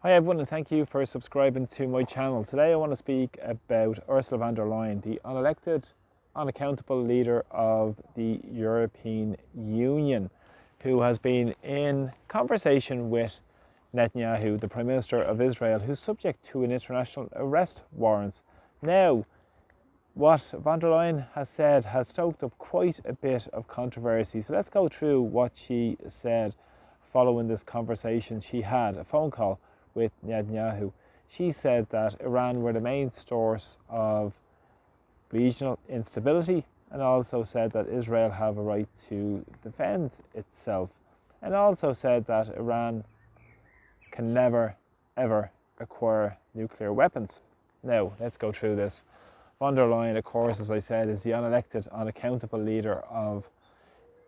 Hi everyone, and thank you for subscribing to my channel. Today I want to speak about Ursula von der Leyen, the unelected, unaccountable leader of the European Union, who has been in conversation with Netanyahu, the Prime Minister of Israel, who's subject to an international arrest warrant. Now, what von der Leyen has said has stoked up quite a bit of controversy. So let's go through what she said following this conversation she had, a phone call with Netanyahu. She said that Iran were the main source of regional instability, and also said that Israel have a right to defend itself, and also said that Iran can never ever acquire nuclear weapons. Now, let's go through this. Von der Leyen, of course, as I said, is the unelected, unaccountable leader of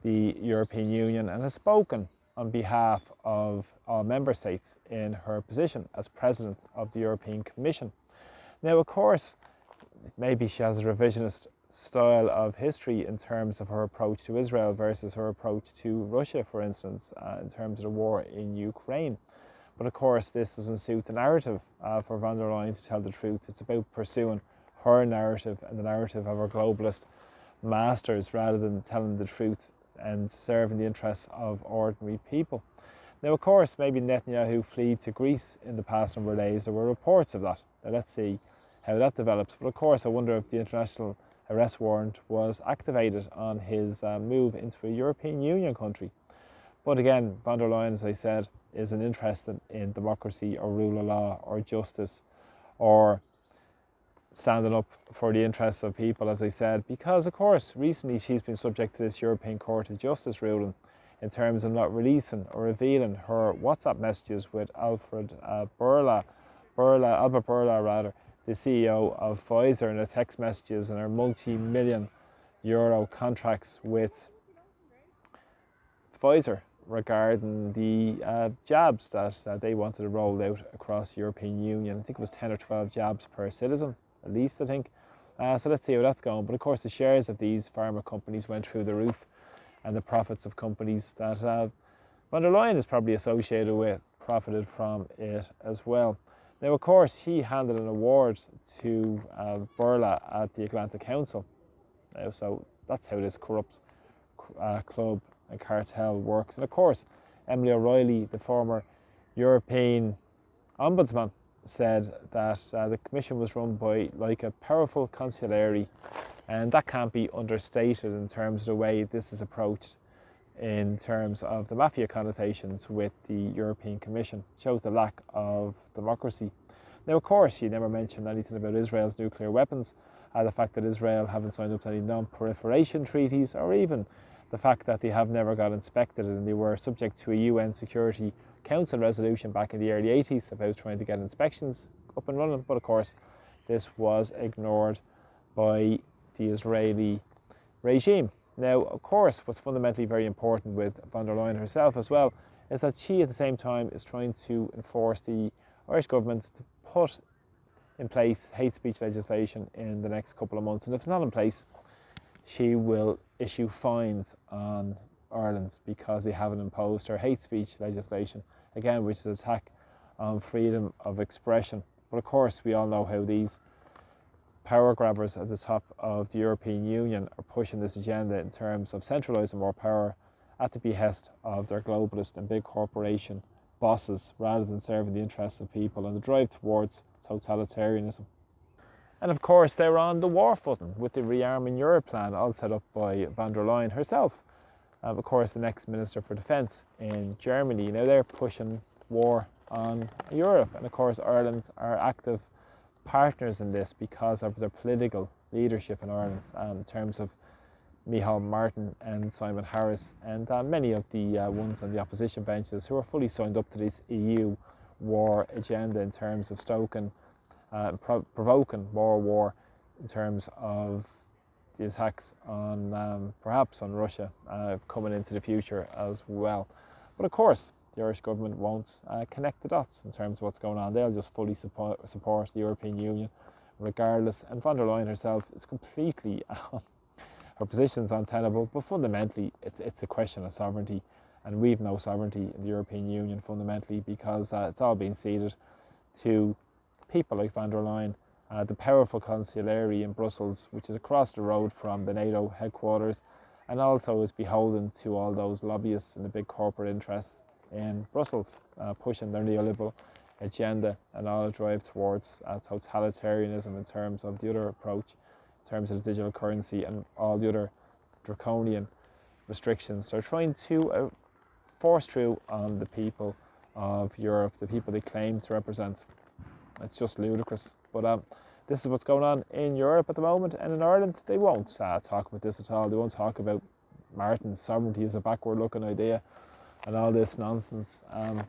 the European Union and has spoken on behalf of all member states in her position as President of the European Commission. Now, of course, maybe she has a revisionist style of history in terms of her approach to Israel versus her approach to Russia, for instance, in terms of the war in Ukraine. But of course, this doesn't suit the narrative for von der Leyen to tell the truth. It's about pursuing her narrative and the narrative of her globalist masters rather than telling the truth and serving the interests of ordinary people. Now, of course, maybe Netanyahu fled to Greece in the past number of days. There were reports of that. Now, let's see how that develops. But of course, I wonder if the international arrest warrant was activated on his move into a European Union country. But again, von der Leyen, as I said, isn't interested in democracy or rule of law or justice or standing up for the interests of people, as I said, because of course recently she's been subject to this European Court of Justice ruling in terms of not releasing or revealing her WhatsApp messages with Albert Bourla, the CEO of Pfizer, and her text messages and her multi-million euro contracts with Pfizer regarding the jabs that they wanted to roll out across the European Union. I think it was 10 or 12 jabs per citizen, at least, I think. So let's see how that's going. But of course, the shares of these pharma companies went through the roof, and the profits of companies that von der Leyen is probably associated with profited from it as well. Now, of course, he handed an award to Bourla at the Atlantic Council. Now, so that's how this corrupt club and cartel works. And of course, Emily O'Reilly, the former European Ombudsman, said that the Commission was run by like a powerful consigliere, and that can't be understated in terms of the way this is approached in terms of the mafia connotations with the European Commission. It shows the lack of democracy. Now, of course, she never mentioned anything about Israel's nuclear weapons, the fact that Israel haven't signed up to any non-proliferation treaties, or even the fact that they have never got inspected and they were subject to a UN Security Council resolution back in the early 80s about trying to get inspections up and running. But of course, this was ignored by the Israeli regime. Now, of course, what's fundamentally very important with von der Leyen herself as well is that she at the same time is trying to enforce the Irish government to put in place hate speech legislation in the next couple of months. And if it's not in place, she will issue fines on Ireland because they haven't imposed her hate speech legislation, again, which is an attack on freedom of expression. But of course, we all know how these power grabbers at the top of the European Union are pushing this agenda in terms of centralising more power at the behest of their globalist and big corporation bosses rather than serving the interests of people, and the drive towards totalitarianism. And of course, they're on the war footing with the Rearming Europe plan, all set up by von der Leyen herself. Of course, the next Minister for Defence in Germany. Now they're pushing war on Europe, and of course Ireland are active partners in this because of their political leadership in Ireland, in terms of Micheál Martin and Simon Harris and many of the ones on the opposition benches who are fully signed up to this EU war agenda in terms of stoking, provoking more war in terms of the attacks on perhaps on Russia coming into the future as well. But of course, the Irish government won't connect the dots in terms of what's going on. They'll just fully support the European Union regardless. And von der Leyen herself is completely, her position's untenable, but fundamentally it's a question of sovereignty. and we've no sovereignty in the European Union fundamentally, because it's all been ceded to people like von der Leyen, the powerful consulary in Brussels, which is across the road from the NATO headquarters, and also is beholden to all those lobbyists and the big corporate interests in Brussels, pushing their neoliberal agenda and all drive towards totalitarianism in terms of the other approach, in terms of the digital currency and all the other draconian restrictions they're trying to force through on the people of Europe, the people they claim to represent. It's just ludicrous. But this is what's going on in Europe at the moment, and in Ireland they won't talk about this at all. They won't talk about Martin's sovereignty as a backward looking idea and all this nonsense,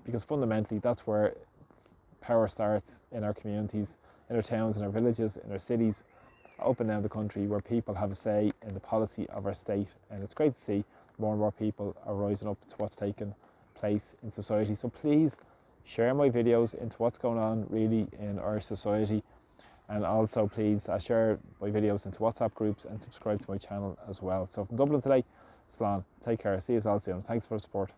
because fundamentally that's where power starts in our communities, in our towns, in our villages, in our cities, up and down the country, where people have a say in the policy of our state. And it's great to see more and more people are rising up to what's taking place in society. So please share my videos into what's going on really in our society, and also please share my videos into WhatsApp groups and subscribe to my channel as well. So from Dublin today, Slán, take care, see you all soon. Thanks for the support.